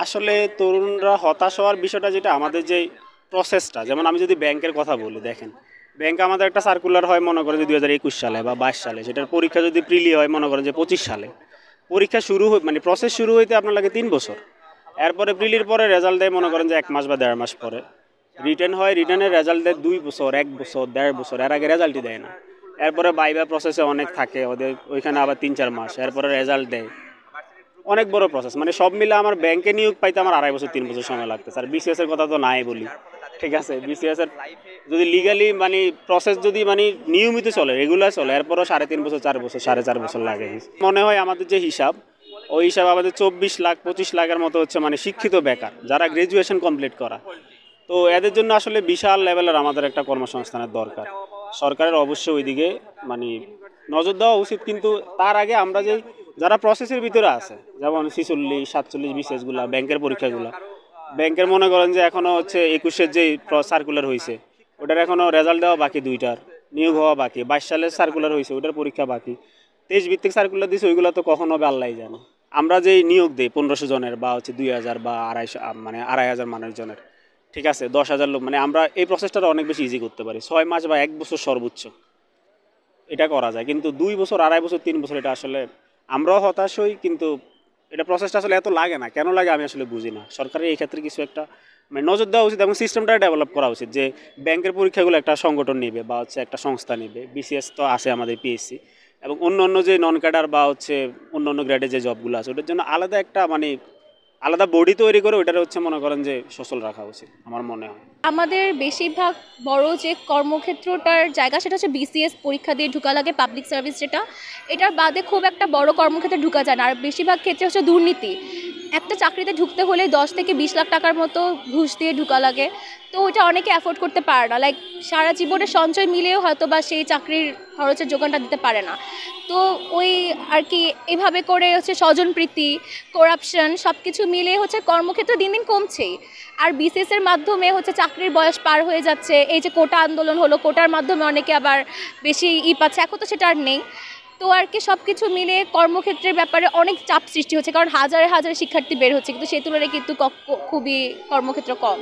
আসলে তরুণরা হতাশ হওয়ার বিষয়টা যেটা আমাদের যে প্রসেসটা, যেমন আমি যদি ব্যাংকের কথা বলি, দেখেন ব্যাংকে আমাদের একটা সার্কুলার হয় মনে করেন যে 2021 সালে বা 22 সালে, সেটার পরীক্ষা যদি প্রিলি হয় মনে করেন যে 25 সালে। পরীক্ষা শুরু মানে প্রসেস শুরু হইতে আপনার লাগে 3 বছর। এরপরে প্রিলির পরে রেজাল্ট দেয় মনে করেন যে 1 মাস বা 1.5 মাস পরে। রিটার্ন হয়, রিটার্নের রেজাল্ট দেয় 2 বছর, 1 বছর, 1.5 বছর, এর আগে রেজাল্টই দেয় না। এরপরে বাইবা প্রসেসে অনেক থাকে ওদের, ওইখানে আবার 3-4 মাস, এরপরে রেজাল্ট দেয়। অনেক বড় প্রসেস, মানে সব মিলে আমার ব্যাংকে নিয়োগ পাইতে আমার 2.5 বছর 3 বছর সময় লাগতে স্যার। বিসিএস এর কথা তো নাই বলি, ঠিক আছে। বিসিএস এর যদি লিগালি মানে প্রসেস যদি মানে নিয়মিত চলে, রেগুলার চলে, এরপরও 3.5 বছর 4 বছর 4.5 বছর লাগে। মনে হয় আমাদের যে হিসাব, ওই হিসাব আমাদের 24 লাখ 25 লাখের মতো হচ্ছে মানে শিক্ষিত বেকার, যারা গ্রাজুয়েশন কমপ্লিট করা। তো এদের জন্য আসলে বিশাল লেভেলের আমাদের একটা কর্মসংস্থানের দরকার। সরকারের অবশ্যই ওইদিকে মানে নজর দেওয়া উচিত, কিন্তু তার আগে আমরা যে যারা প্রসেসের ভিতরে আছে, যেমন 46, 47 বিসিএসগুলা, ব্যাংকের পরীক্ষাগুলা, ব্যাংকের মনে করেন যে এখনো হচ্ছে 21-এর যে সার্কুলার হয়েছে, ওটার এখনো রেজাল্ট দেওয়া বাকি, 2টার নিয়োগ হওয়া বাকি। 22 সালের সার্কুলার হয়েছে, ওটার পরীক্ষা বাকি। 23 ভিত্তিক সার্কুলার দিয়েছে, ওইগুলো তো কখনো হবে আল্লাহ জানে। আমরা যেই নিয়োগ দিই 1500 জনের বা হচ্ছে 2000 বা 250, মানে 2500 মানুষজনের, ঠিক আছে, 10,000 লোক, মানে আমরা এই প্রসেসটা অনেক বেশি ইজি করতে পারি। 6 মাস বা 1 বছর সর্বোচ্চ এটা করা যায়, কিন্তু 2 বছর, 2.5 বছর, 3 বছর এটা আসলে আমরাও হতাশ হই। কিন্তু এটা প্রসেসটা আসলে এত লাগে না, কেন লাগে আমি আসলে বুঝি না। সরকারের এই ক্ষেত্রে কিছু একটা মানে নজর দেওয়া উচিত এবং সিস্টেমটা ডেভেলপ করা উচিত, যে ব্যাংকের পরীক্ষাগুলো একটা সংগঠন নেবে বা হচ্ছে একটা সংস্থা নেবে। বিসিএস তো আছে আমাদের, পিএসসি, এবং অন্য অন্য যে নন ক্যাডার বা হচ্ছে অন্য অন্য গ্রেডের যে জবগুলো আছে, ওটার জন্য আলাদা একটা মানে আলাদা বডি তৈরি করে ওইটার হচ্ছে মনে করেন যে সচল রাখা উচিত আমার মনে হয়। আমাদের বেশিরভাগ বড় যে কর্মক্ষেত্রটার জায়গা সেটা হচ্ছে বিসিএস পরীক্ষা দিয়ে ঢোকা লাগে, পাবলিক সার্ভিস যেটা। এটার বাদে খুব একটা বড় কর্মক্ষেত্রে ঢোকা যায় না। আর বেশিরভাগ ক্ষেত্রে হচ্ছে দুর্নীতি। একটা চাকরিতে ঢুকতে হলে 10 থেকে 20 লাখ টাকার মতো ঘুষ দিয়ে ঢোকা লাগে। তো ওইটা অনেকে অ্যাফোর্ড করতে পারে না, লাইক সারা জীবনের সঞ্চয় মিলেও হয়তো বা সেই চাকরির খরচের যোগানটা দিতে পারে না। তো ওই আর কি, এভাবে করে হচ্ছে স্বজনপ্রীতি, করাপশন সব কিছু মিলে হচ্ছে কর্মক্ষেত্র দিন দিন কমছেই। আর বিসিএস এর মাধ্যমে হচ্ছে চাকরির বয়স পার হয়ে যাচ্ছে। এই যে কোটা আন্দোলন হলো, কোটার মাধ্যমে অনেকে আবার বেশি পাচ্ছে, এখন তো সেটা আর নেই। তো আর কি, সব কিছু মিলে কর্মক্ষেত্রের ব্যাপারে অনেক চাপ সৃষ্টি হচ্ছে, কারণ হাজারে হাজারে শিক্ষার্থী বের হচ্ছে, কিন্তু সেই তুলনায় কিন্তু খুবই কর্মক্ষেত্র কম।